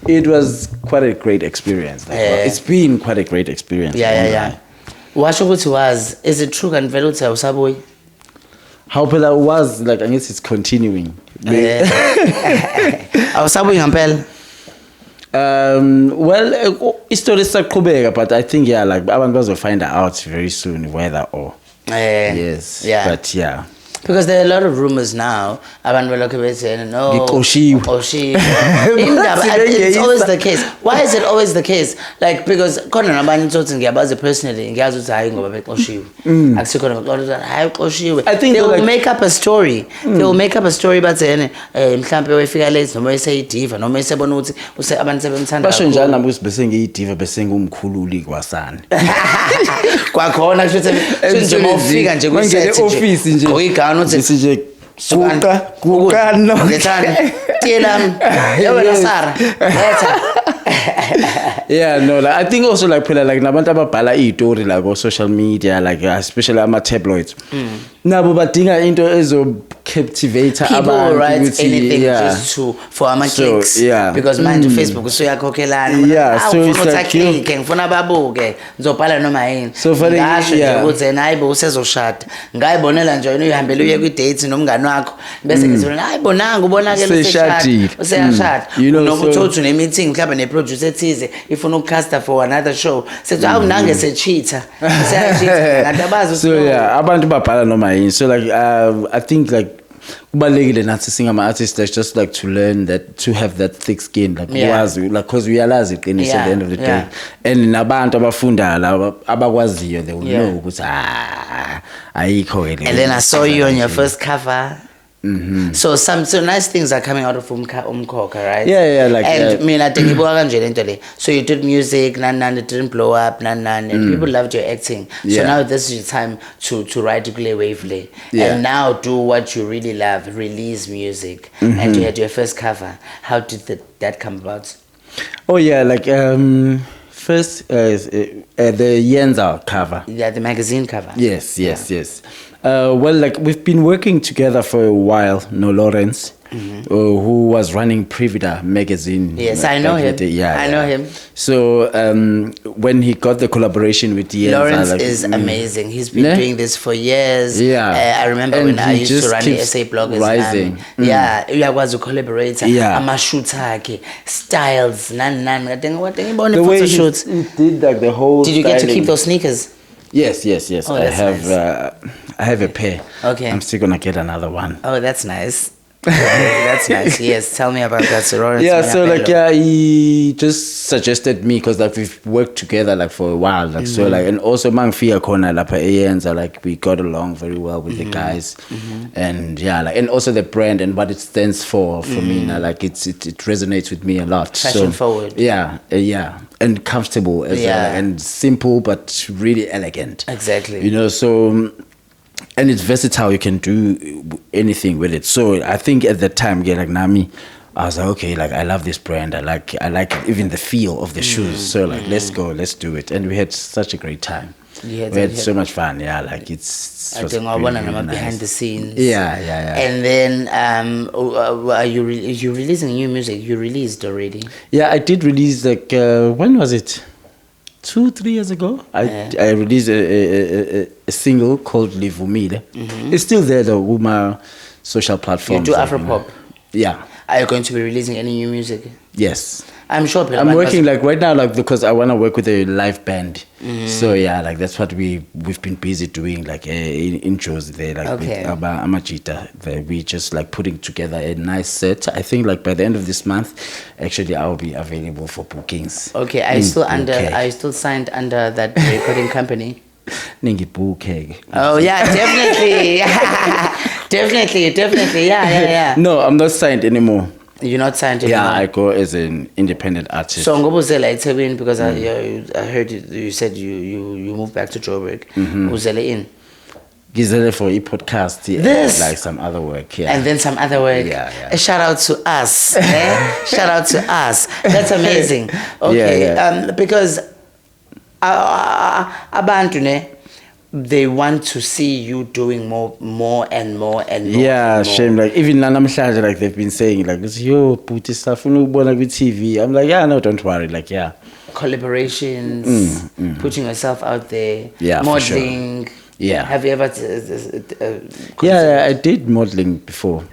It was quite a great experience. Like, it's been quite a great experience. Yeah. Washo ukuthi is it true kan vele uthi awusabuyi? How phela was like I guess it's continuing. Awusabuyi ngempela. Well, story isaqhubeka but I think yeah like abantu bazoffind out very soon whether or yes. Yeah. But yeah. Because there are a lot of rumors now. Abantu balokho bethi no. Ngiqoshiwe. It's always the case. Why is it always the case? Like because khona nabanye Tsotsi ngiyabazi personally ngiyazi ukuthi hayi ngoba beqoshiwe. Akusikho ngoba hayi uqoshiwe. They will make up a story. They will make up a story but then mhlambe wayefika late noma eseyidiva noma esebona ukuthi abantu sebemthanda. Basho njalo nami ukuthi bese ngiyidiva bese ngumkhululi kwasana. Kwakhona kusho nje mawufika nje kwiset office nje. Uyigana uthi nje kuka no. Ngethana. Tiyelami. Yabona Sara. Letha. Yeah, no, like, I think also like phela like nabantu ababhala izitori like on social media like especially ama tabloids. Nabo badinga into ezo captivate abantu. People write anything just for ama clicks. Yeah. Because manje Facebook usuyakhokhelana. Yeah, so it's like ngifuna babuke ngizobhala noma yini. So funny. Ngasho nje ukuthi hayibo usezoshada. Ngayibonela nje wena uyihambela uye kwi date nomngani wakho bese ngithi hayibonanga ubonakala useyashada. Noma uthothi une meeting mhlawumbe ne producer ethize ifuna ukcasta for another show. Sethi awu nange secheater. Seyacheater kanti abazi. So yeah, abantu babhala noma yini. So like I think like kubalekile nathi singama artists that's just like to learn that to have that thick skin like wazi like because we realize iqiniso at the end of the day and nabantu abafunda la abakwaziyo they will know ukuthi ayikho ke. And then I saw you on your first cover. So nice things are coming out of Umkhokha, right? Yeah, like and mina dengibuka kanje lento le. So you did music, it didn't blow up, and people loved your acting. So now this is your time to write Kule Wavely. And now do what you really love, release music. And you had your first cover. How did that come about? Oh yeah, like first the Yenza cover. Yeah, the magazine cover. Yes. Well, like we've been working together for a while. No Lawrence, who was running Privida magazine. Yes, I know him. I know him. So when he got the collaboration with Yenza, Lawrence is amazing. He's been doing this for years. Yeah, I remember when I used to run the SA bloggers. Rising. Yeah, uyakwazi collaborate. Yeah, ama-shoots akhe, styles, the way he did like the whole. Did you get to keep those sneakers? Yes. Oh, I have a pair. Okay. I'm still gonna get another one. Oh, that's nice. That's nice. Yes, tell me about that. So like he just suggested me because like we've worked together like for a while like so like and also Mangfia Kona Lapa Ayenza like we got along very well with the guys and like and also the brand and what it stands for me now like it resonates with me a lot. Fashion forward. Yeah and comfortable as well and simple but really elegant. Exactly. You know so. And it's versatile. You can do anything with it. So I think at the time, like Nami, I was like, okay, like I love this brand. I like even the feel of the shoes. So like, let's go, let's do it. And we had such a great time. We had so much fun. Yeah, like it's. I think I want to know behind the scenes. Yeah. And then, are you releasing new music? You released already. Yeah, I did release like when was it? 2-3 years ago, I released a single called Livumile. It's still there though, with my social platforms. You do Afropop? Yeah. Are you going to be releasing any new music? Yes. I'm sure. I'm working like right now, like because I want to work with a live band. So yeah, like that's what we've been busy doing, like in shows there, like Okay. with Amajita. We just like putting together a nice set. I think like by the end of this month, actually I'll be available for bookings. Okay, are you still signed under that recording company? Ningi bouquet. Oh yeah, definitely. definitely. Yeah. No, I'm not signed anymore. You're not signed anymore. Yeah, I go as an independent artist. So ngobuzela eThekwini because I heard you said you moved back to Joburg. Uzele in. Gizele for a podcast, This like some other work, yeah. And then some other work. Yeah. A shout out to us. Shout out to us. That's amazing. Okay, Yeah. Because abantu ne, they want to see you doing more and more. Yeah, shame. Like even Nanamshaja, like they've been saying, like, yo, put stuff on TV. I'm like, yeah, no, don't worry. Like, yeah. Collaborations, putting yourself out there, yeah, modeling. For sure. Yeah. Have you ever? Yeah, I did modeling before.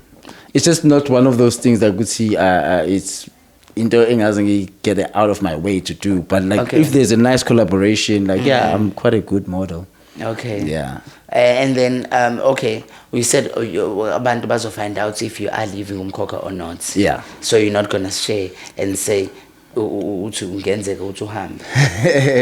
It's just not one of those things that I could see. It's get it out of my way to do. But like, if there's a nice collaboration, like, yeah, I'm quite a good model. Okay. Yeah. And then, okay, we said abantu bazo find out if you are leaving Umkhokha or not. Yeah. So you're not gonna share and say uthi ungenzeka uthi uhambe.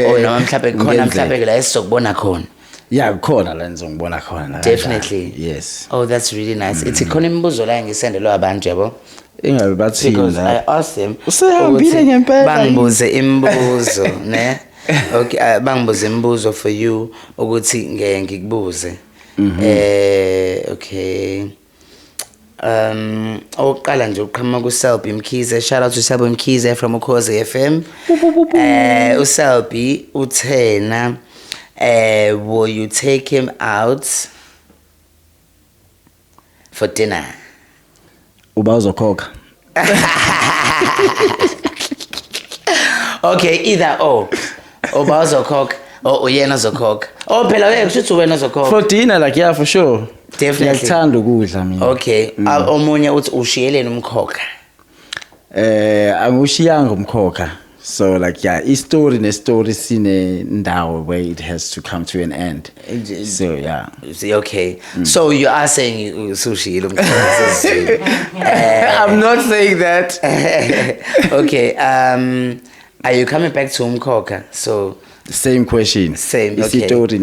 Oh no, mhlawumbe la esizokubona khona. Yeah, khona la ngizongibona khona. Definitely. Yes. Oh, that's really nice. It's khona imibuzo la ngisendelwe abantu yabo. Ingabe bathini Because la. I asked them Usehambile ngempela. Bangibuze imibuzo, ne? Okay, bangibuze imibuzo for you ukuthi ngeke ngikubuze. Okay. Oqala nje uqhamuka kuSelby Mkhize. Shout out to Selby Mkhize from Ukhozi FM. uSelby uthena will you take him out for dinner? Uba uzokhokha. Okay, either or. Uba uzokhokha or uyena uzokhokha. Oh phela kushuthi wena uzokhokha. For dinner, like, yeah, for sure. Definitely. Ngiyakuthanda ukudla mina. Okay. Omunye uthi ushiyeleni Umkhokha? Angushiyanga Umkhokha. So like, yeah, each story sine ndawo where it has to come to an end. So yeah. Okay. So you are saying ushiyele Umkhokha? I'm not saying that. Okay. Are you coming back to Umkhokha? So same question. Same. Okay. Story.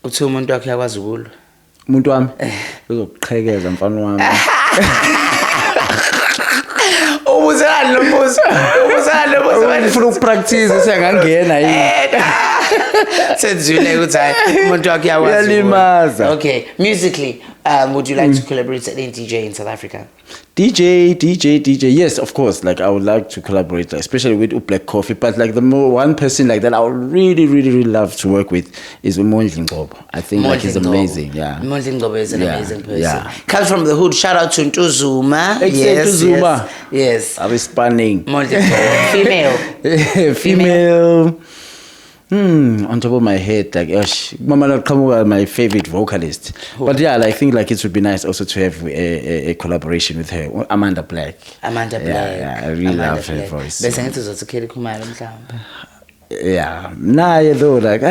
Uthi umuntu wakhe yakwazi ukulwa? Umuntu wami uzokuqhekeza mfana wami. Ubuzani lo mbuzo. Ufuna ukupractice siyangangena yini? Senzile ukuthi hayi umuntu wakhe yakwazi. Uyalimaza. Okay, musically, would you like to collaborate with any DJ in South Africa? DJ. Yes, of course. Like I would like to collaborate, like, especially with Black Coffee. But like one person like that I would really love to work with is Msizi Njapha. I think like he's amazing. Yeah. Msizi Njapha is an amazing person. Yeah. Comes from the hood. Shout out to Ntuzuma. Yes. I was spanning. Msizi Njapha. Female. On top of my head, like, Mama Nakamuga, my favorite vocalist. Who? But yeah, I think like it would be nice also to have a collaboration with her, Amanda Black. Yeah, I really love her voice. Bese ngithi uzothi Khumalo mhlawumbe. Yeah, naye though, like.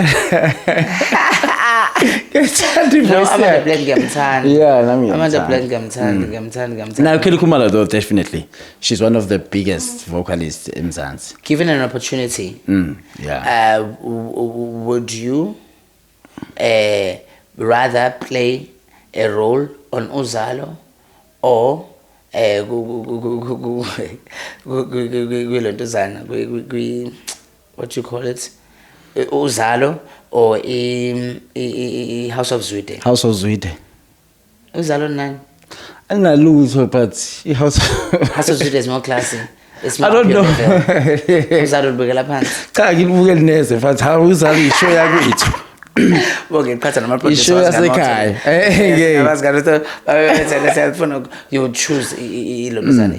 No, Amanda Black ngiyamthanda. Yeah, nami Amanda Black ngiyamthanda. Now, Kelly Khumalo though, definitely. She's one of the biggest vocalists in Mzansi. Given an opportunity, would you rather play a role on Uzalo or what you call it? Uzalo or House of Zwide? House of Zwide. Uzalo nani? I don't know, but House of Zwide is more classy. It's more I don't know. Uzalo ubekela phansi. Cha ngibukela neze mfana ha Uzalo ishow yakwethu. Okay, qhatha nama producers. Ishow yasekhaya. You would choose ilobuzana.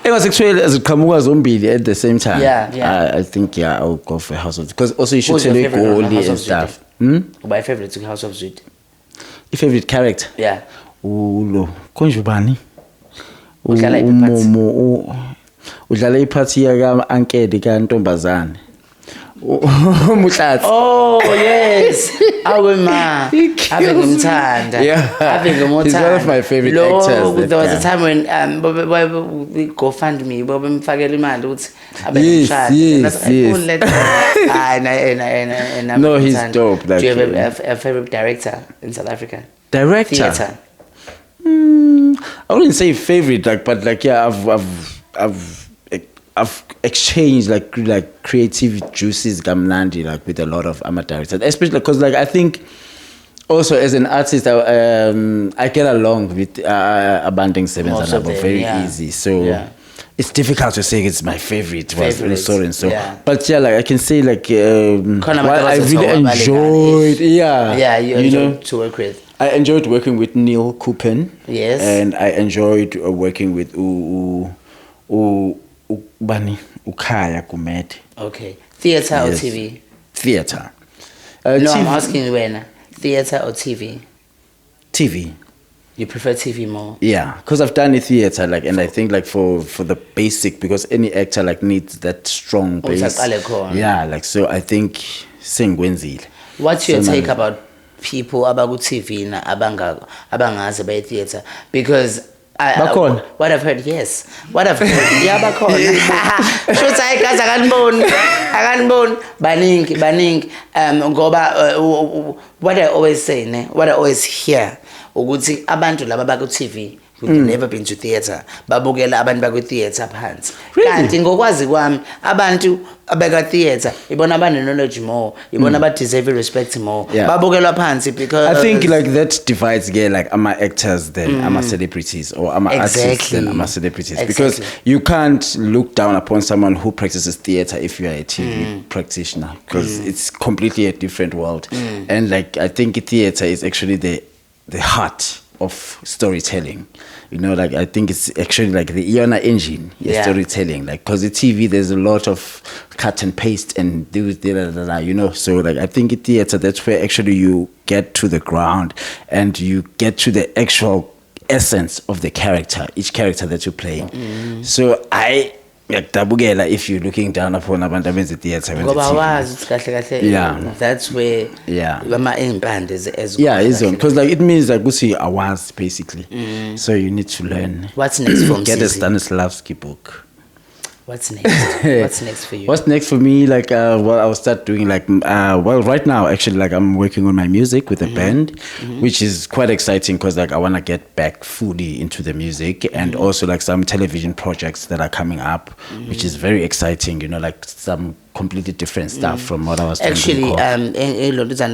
Engasekushwele eziqhamuka zombili at the same time. Yeah. I think I'll go for House of because also you should tell a goal and stuff. My favorite to House of Zwide. Your favorite character? Yeah. Ulo. Konje ubani? umumu udlala iphathi yaka ankedi kantombazane Mutlatsi. Oh yes, awe ma, ave ngimthanda. He's one of my favorite actors. There was a time when we GoFundMe, babemfakela imali ukuthi abe ngimshada. No, he's dope. Do you have a favorite director in South Africa? Director. Theatre. I wouldn't say favorite, but yeah, I've exchanged like creative juices gamnandi with a lot of amateur directors, especially because I think also as an artist I get along with Abanding Sevens and very easy, so it's difficult to say it's my favorite. But yeah, I can say I really enjoyed to work with. I enjoyed working with Neil Kupen. Yes. And I enjoyed working with Bani Ukaya Kumete. Okay. Theatre or TV? Theatre. No, I'm asking you when. Theatre or TV? TV. You prefer TV more? Yeah, because I've done a theatre, and I think for the basic, because any actor needs that strong base. Yeah, so I think singwenzile. What's your take about people about TV na abangazi by theatre? Because what I've heard, yes. What I've heard, yeah, bakhona. Shothi ayikazi akaniboni baningi ngoba what I always say what I always hear ukuthi abantu laba baku TV who've never been to theatre babukela abantu baku theatre phansi. Kanti ngokwazi kwami abantu abeka theatre ibona abane knowledge more, ibona ba deserve respect more. Babukelwa phansi because I think that divides ama actors then ama celebrities, or ama artists then ama celebrities, because you can't look down upon someone who practices theatre if you are a TV practitioner, because it's completely a different world. And I think theatre is actually the heart of storytelling. I think it's actually the Iona engine, storytelling. Because the TV, there's a lot of cut and paste and do So I think in theater, that's where actually you get to the ground and you get to the actual essence of the character, each character that you're playing. So if you're looking down upon abantu abenza theatre, that's where impand is because it means ukuthi awazi basically. So you need to learn. What's next for get a Stanislavski book. What's next? What's next for you? What's next for me? I'll start doing right now actually I'm working on my music with a band, which is quite exciting because I want to get back fully into the music, and also some television projects that are coming up, which is very exciting. Some completely different stuff from what I was doing. Actually,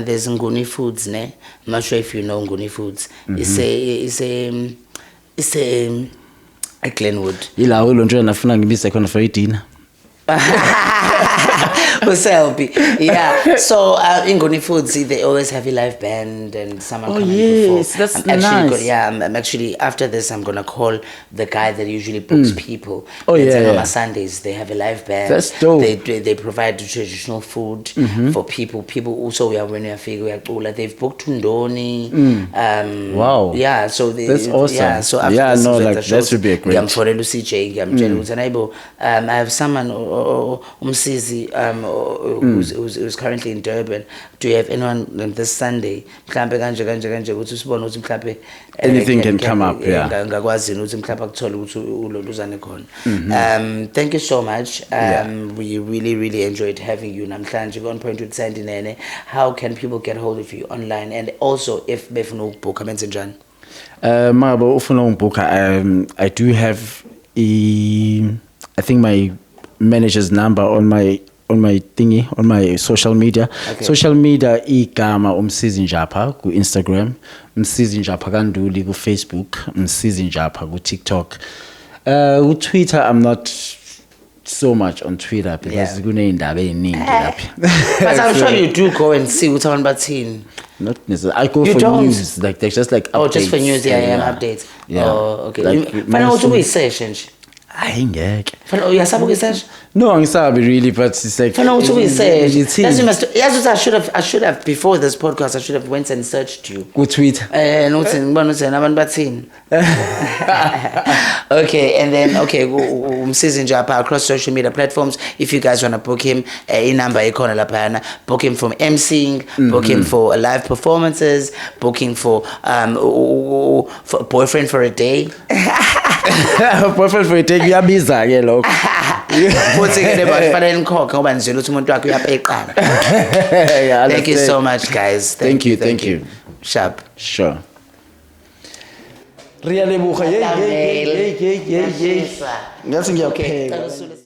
there's Nguni Foods, ne? I'm not sure if you know Nguni Foods. It's a Glenwood. Ila ulonje nafuna ngibise khona for dinner. Yeah. So in Nguni Foods, they always have a live band and someone coming yes, that's nice. I'm actually after this I'm gonna call the guy that usually books people. On Sundays they have a live band. That's dope. They provide traditional food for people. People also when they've booked Tundoni. Wow. Yeah. So that's awesome. Yeah. So after that would be a great. I have someone Msizi who's currently in Durban. Do you have anyone this Sunday? Anything can come up. Thank you so much. We really enjoyed having you. How can people get hold of you online, and also if befuna book mention I do have I think my manager's number on my thingy, on my social media. Social media igama Msizi Njapha ku Instagram, Msizi Njapha kanduli ku Facebook, Msizi Njapha ku TikTok. Ku Twitter I'm not so much on Twitter because kuneindaba eziningi lapha. But I'm sure you do go and see what about teen. Not necessarily. I go for news, there's just updates. Just for news, updates. Yeah. Oh, okay. Find out what we say, hayi ngeke. Fana uyasaba ukusearch? No, angisabi really, but it's like Fana uthi ukusearch. it's That's you must. Yes, I should have before this podcast. I should have went and searched you. ku Twitter. Nothi ngibona ukuthi nabantu bathini. Okay, and then Msizi Njapha across social media platforms. If you guys want to book him, number ikhona lapha, book him from emceeing, book him for live performances, booking for boyfriend for a day. Boyfriend for a day kuyabiza ke lokho. Futhi ke le bafanele Umkhokha ngoba nje ukuthi umuntu wakhe uyapha eqala. Thank you so much guys. Thank you. Sharp. Sure. Really bucha. Hey. Ngathi ngiyapheka.